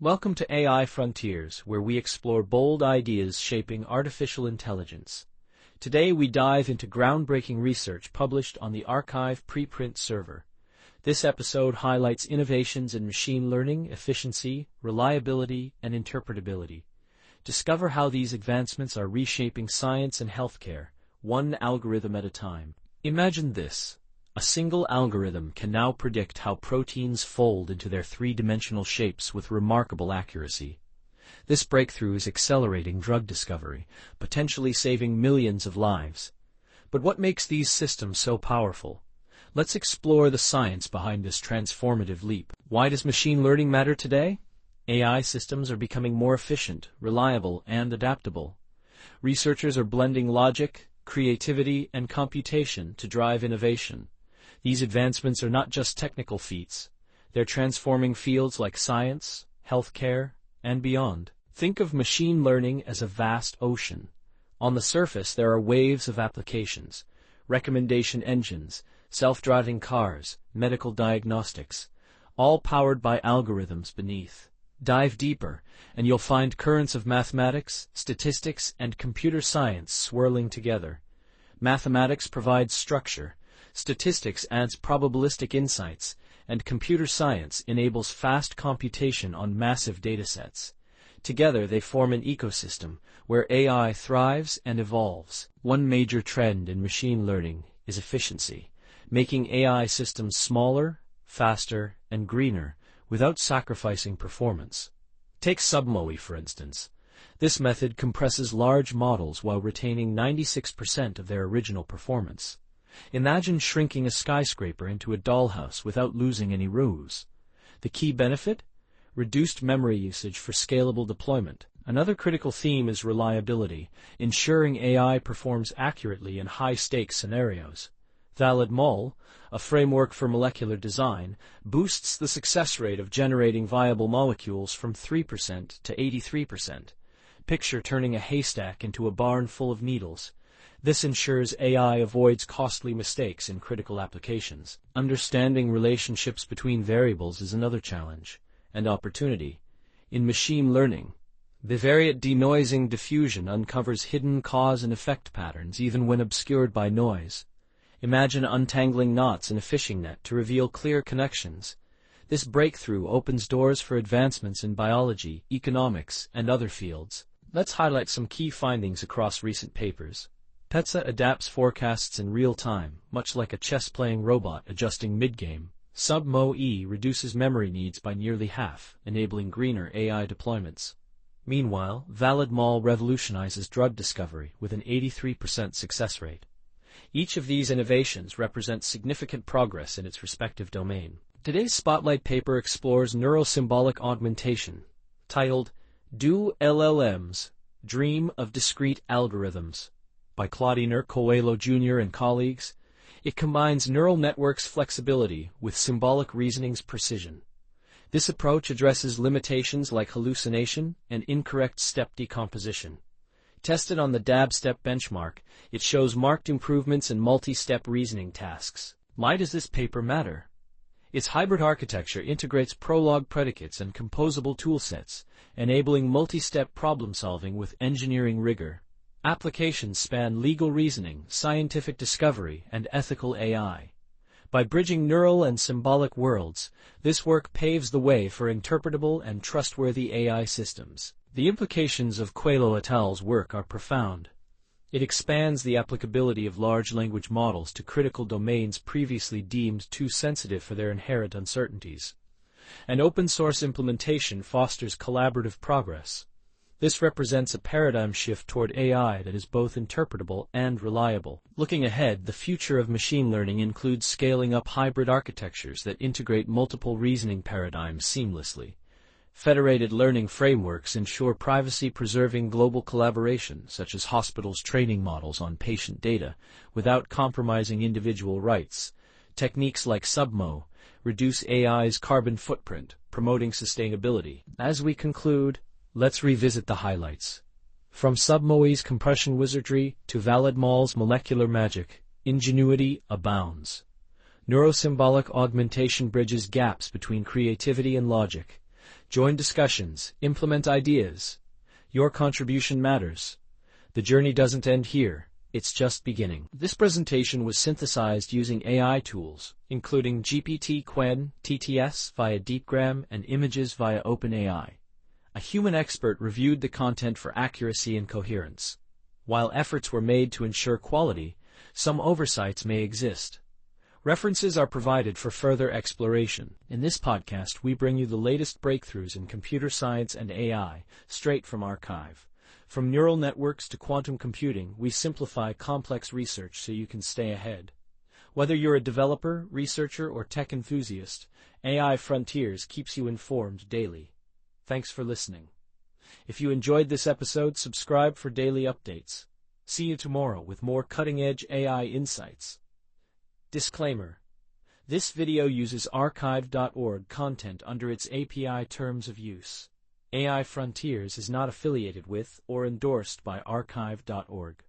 Welcome to AI Frontiers, where we explore bold ideas shaping artificial intelligence. Today we dive into groundbreaking research published on the arXiv preprint server. This episode highlights innovations in machine learning, efficiency, reliability, and interpretability. Discover how these advancements are reshaping science and healthcare, one algorithm at a time. Imagine this. A single algorithm can now predict how proteins fold into their three-dimensional shapes with remarkable accuracy. This breakthrough is accelerating drug discovery, potentially saving millions of lives. But what makes these systems so powerful? Let's explore the science behind this transformative leap. Why does machine learning matter today? AI systems are becoming more efficient, reliable, and adaptable. Researchers are blending logic, creativity, and computation to drive innovation. These advancements are not just technical feats. They're transforming fields like science, healthcare, and beyond. Think of machine learning as a vast ocean. On the surface, there are waves of applications, recommendation engines, self-driving cars, medical diagnostics, all powered by algorithms beneath. Dive deeper, and you'll find currents of mathematics, statistics, and computer science swirling together. Mathematics provides structure, statistics adds probabilistic insights, and computer science enables fast computation on massive datasets. Together they form an ecosystem where AI thrives and evolves. One major trend in machine learning is efficiency, making AI systems smaller, faster, and greener without sacrificing performance. Take Sub-MoE, for instance. This method compresses large models while retaining 96% of their original performance. Imagine shrinking a skyscraper into a dollhouse without losing any rows. The key benefit? Reduced memory usage for scalable deployment. Another critical theme is reliability, ensuring AI performs accurately in high-stakes scenarios. VALID-MoL, a framework for molecular design, boosts the success rate of generating viable molecules from 3% to 83%. Picture turning a haystack into a barn full of needles. This ensures AI avoids costly mistakes in critical applications. Understanding relationships between variables is another challenge and opportunity. In machine learning, Bivariate Denoising Diffusion uncovers hidden cause and effect patterns even when obscured by noise. Imagine untangling knots in a fishing net to reveal clear connections. This breakthrough opens doors for advancements in biology, economics, and other fields. Let's highlight some key findings across recent papers. PETSA adapts forecasts in real time, much like a chess-playing robot adjusting mid-game. Sub-MoE reduces memory needs by nearly half, enabling greener AI deployments. Meanwhile, VALID-MoL revolutionizes drug discovery with an 83% success rate. Each of these innovations represents significant progress in its respective domain. Today's spotlight paper explores neurosymbolic augmentation, titled Do LLMs Dream of Discrete Algorithms? By Claudine Coelho Jr. and colleagues. It combines neural networks' flexibility with symbolic reasoning's precision. This approach addresses limitations like hallucination and incorrect step decomposition. Tested on the DAB-step benchmark, it shows marked improvements in multi-step reasoning tasks. Why does this paper matter? Its hybrid architecture integrates Prolog predicates and composable toolsets, enabling multi-step problem-solving with engineering rigor. Applications span legal reasoning, scientific discovery, and ethical AI. By bridging neural and symbolic worlds, this work paves the way for interpretable and trustworthy AI systems. The implications of Coelho et al.'s work are profound. It expands the applicability of large language models to critical domains previously deemed too sensitive for their inherent uncertainties. An open-source implementation fosters collaborative progress. This represents a paradigm shift toward AI that is both interpretable and reliable. Looking ahead, the future of machine learning includes scaling up hybrid architectures that integrate multiple reasoning paradigms seamlessly. Federated learning frameworks ensure privacy-preserving global collaboration, such as hospitals training models on patient data, without compromising individual rights. Techniques like Sub-MoE reduce AI's carbon footprint, promoting sustainability. As we conclude, let's revisit the highlights. From Sub-MoE's compression wizardry to VALID-MoL's molecular magic, ingenuity abounds. Neurosymbolic augmentation bridges gaps between creativity and logic. Join discussions, implement ideas. Your contribution matters. The journey doesn't end here, it's just beginning. This presentation was synthesized using AI tools, including GPT-Qwen, TTS via Deepgram, and images via OpenAI. A human expert reviewed the content for accuracy and coherence. While efforts were made to ensure quality, some oversights may exist. References are provided for further exploration. In this podcast, we bring you the latest breakthroughs in computer science and AI, straight from archive. From neural networks to quantum computing, we simplify complex research so you can stay ahead. Whether you're a developer, researcher, or tech enthusiast, AI Frontiers keeps you informed daily. Thanks for listening. If you enjoyed this episode, subscribe for daily updates. See you tomorrow with more cutting-edge AI insights. Disclaimer: this video uses archive.org content under its API terms of use. AI Frontiers is not affiliated with or endorsed by archive.org.